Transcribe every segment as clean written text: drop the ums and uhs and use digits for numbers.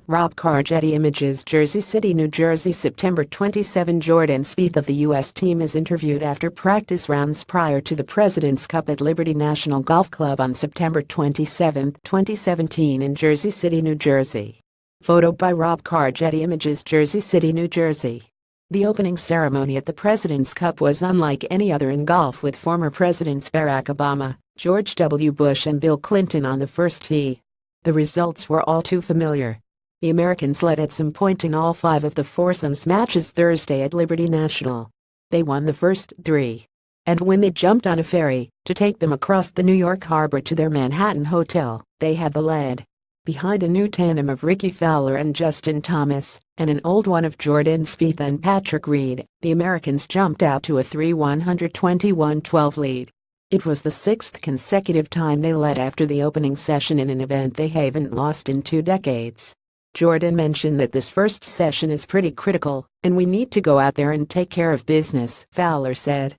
CarrGetty Images Jersey City, New Jersey, September 27. Jordan Spieth of the U.S. team is interviewed after practice rounds prior to the President's Cup at Liberty National Golf Club on September 27, 2017 in Jersey City, New Jersey. Photo by CarrGetty Images Jersey City, New Jersey. The opening ceremony at the President's Cup was unlike any other in golf, with former Presidents Barack Obama, George W. Bush and Bill Clinton on the first tee. The results were all too familiar. The Americans led at some point in all 5 of the foursomes matches Thursday at Liberty National. They won the first 3. And when they jumped on a ferry to take them across the New York harbor to their Manhattan hotel, they had the lead. Behind a new tandem of Ricky Fowler and Justin Thomas, and an old one of Jordan Spieth and Patrick Reed, the Americans jumped out to a 3-121-12 lead. It was the 6th consecutive time they led after the opening session in an event they haven't lost in 2 decades. Jordan mentioned that this first session is pretty critical, and we need to go out there and take care of business, Fowler said.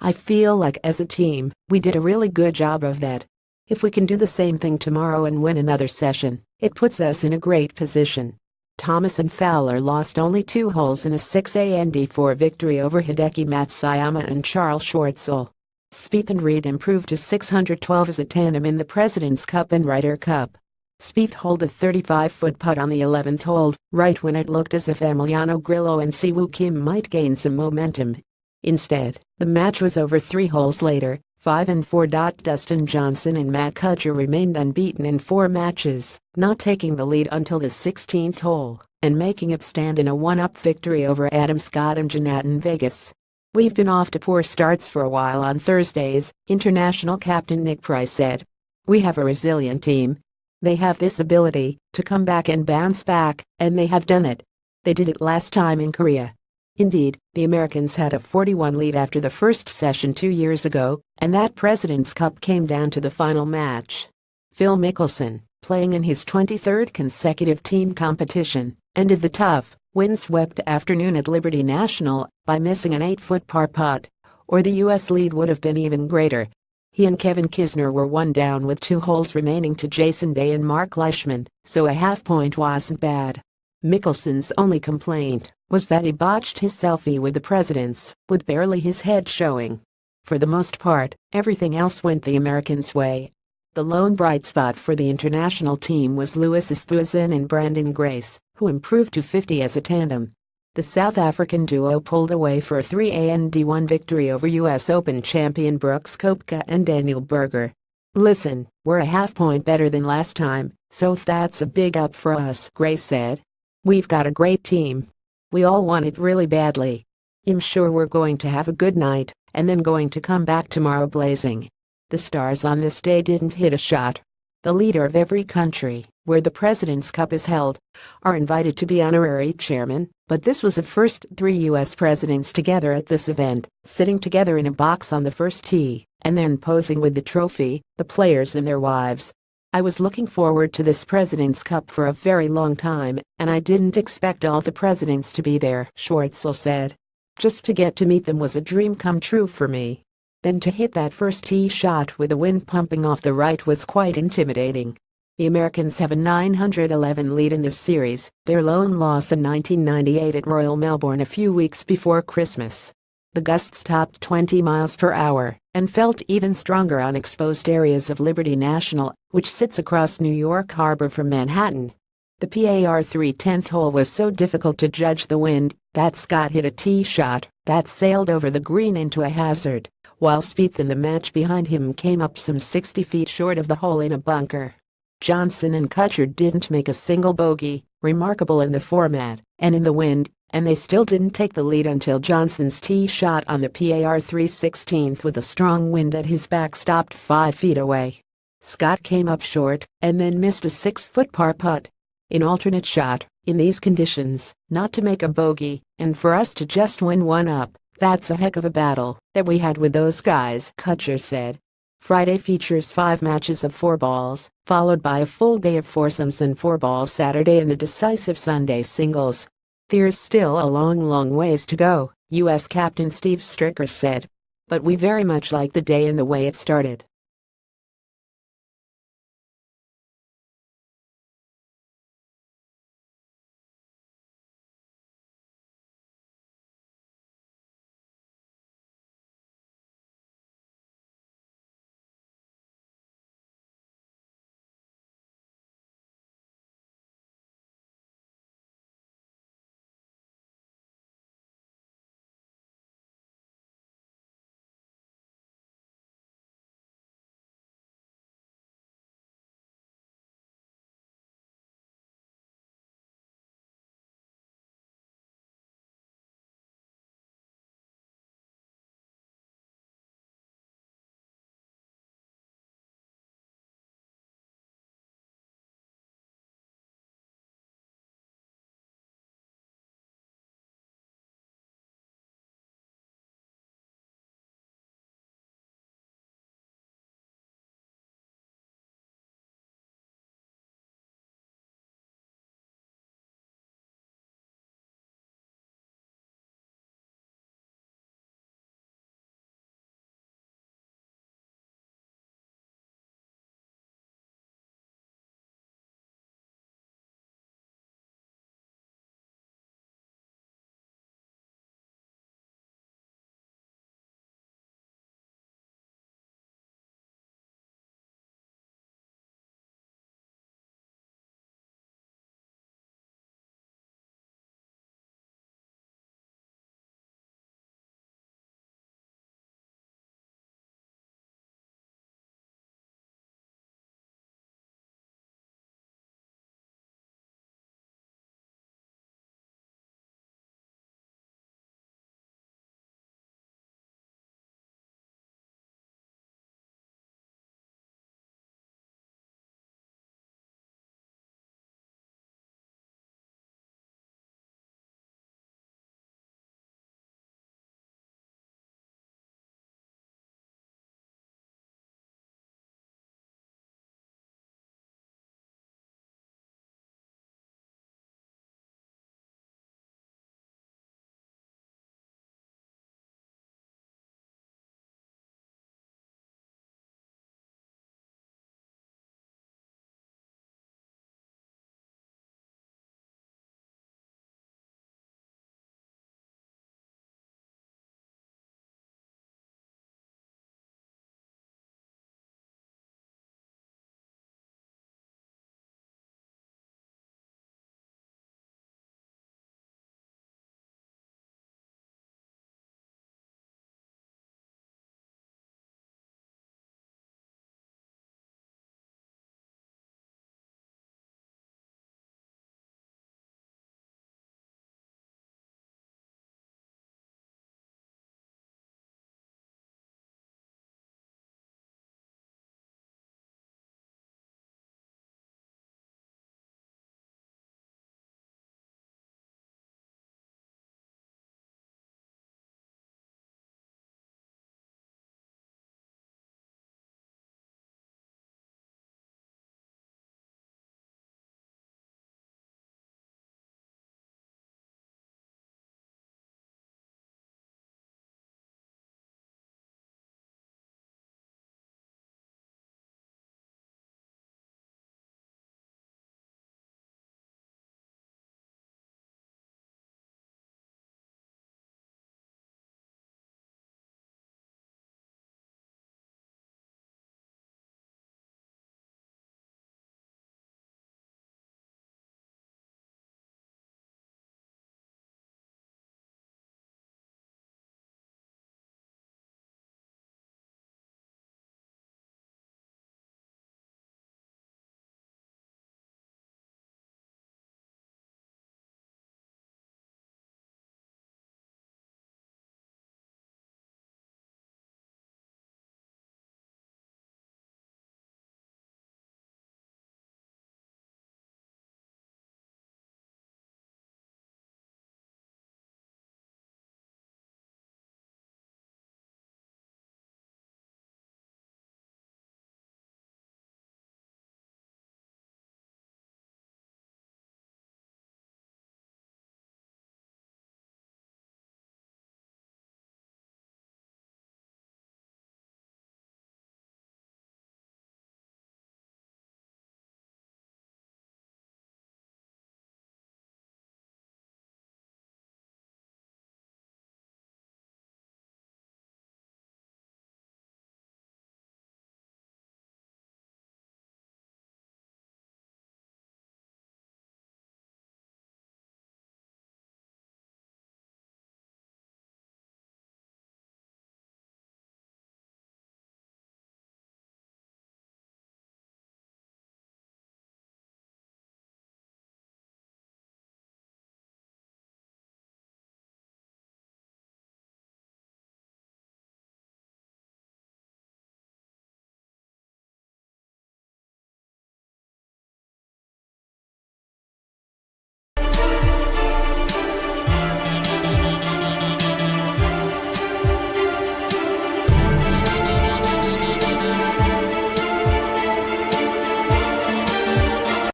I feel like as a team, we did a really good job of that. If we can do the same thing tomorrow and win another session, it puts us in a great position. Thomas and Fowler lost only 2 holes in a 6-and-4 victory over Hideki Matsuyama and Charles Schwartzel. Spieth and Reed improved to 612 as a tandem in the President's Cup and Ryder Cup. Spieth holed a 35-foot putt on the 11th hole, right when it looked as if Emiliano Grillo and Siwoo Kim might gain some momentum. Instead, the match was over 3 holes later, 5 and 4. Dustin Johnson and Matt Kuchar remained unbeaten in 4 matches, not taking the lead until the 16th hole, and making it stand in a 1-up victory over Adam Scott and Jonathan Vegas. We've been off to poor starts for a while on Thursdays, International captain Nick Price said. We have a resilient team. They have this ability to come back and bounce back, and they have done it. They did it last time in Korea. Indeed, the Americans had a 41 lead after the first session 2 years ago, and that President's Cup came down to the final match. Phil Mickelson, playing in his 23rd consecutive team competition, ended the tough, windswept afternoon at Liberty National by missing an 8-foot par putt, or the U.S. lead would have been even greater. He and Kevin Kisner were 1 down with 2 holes remaining to Jason Day and Mark Leishman, so a half-point wasn't bad. Mickelson's only complaint was that he botched his selfie with the presidents, with barely his head showing. For the most part, everything else went the Americans' way. The lone bright spot for the international team was Louis Oosthuizen and Brandon Grace, who improved to 50 as a tandem. The South African duo pulled away for a 3-and-1 victory over U.S. Open champion Brooks Koepka and Daniel Berger. Listen, we're a half-point better than last time, so that's a big up for us, Grace said. We've got a great team. We all want it really badly. I'm sure we're going to have a good night, and then going to come back tomorrow blazing. The stars on this day didn't hit a shot. The leader of every country, where the President's Cup is held, are invited to be honorary chairman, but this was the first 3 U.S. presidents together at this event, sitting together in a box on the first tee, and then posing with the trophy, the players and their wives. I was looking forward to this President's Cup for a very long time, and I didn't expect all the presidents to be there, Schwartzel said. Just to get to meet them was a dream come true for me. Then to hit that first tee shot with the wind pumping off the right was quite intimidating. The Americans have a 911 lead in this series, their lone loss in 1998 at Royal Melbourne a few weeks before Christmas. The gusts topped 20 miles per hour and felt even stronger on exposed areas of Liberty National, which sits across New York Harbor from Manhattan. The par 3 10th hole was so difficult to judge the wind that Scott hit a tee shot that sailed over the green into a hazard, while Spieth in the match behind him came up some 60 feet short of the hole in a bunker. Johnson and Kuchar didn't make a single bogey, remarkable in the format and in the wind, and they still didn't take the lead until Johnson's tee shot on the par 3 16th with a strong wind at his back stopped 5 feet away. Scott came up short and then missed a 6-foot par putt. In alternate shot, in these conditions, not to make a bogey, and for us to just win 1 up, that's a heck of a battle that we had with those guys, Kuchar said. Friday features 5 matches of 4 balls, followed by a full day of foursomes and 4 balls Saturday and the decisive Sunday singles. There's still a long ways to go, U.S. Captain Steve Stricker said. But we very much like the day and the way it started.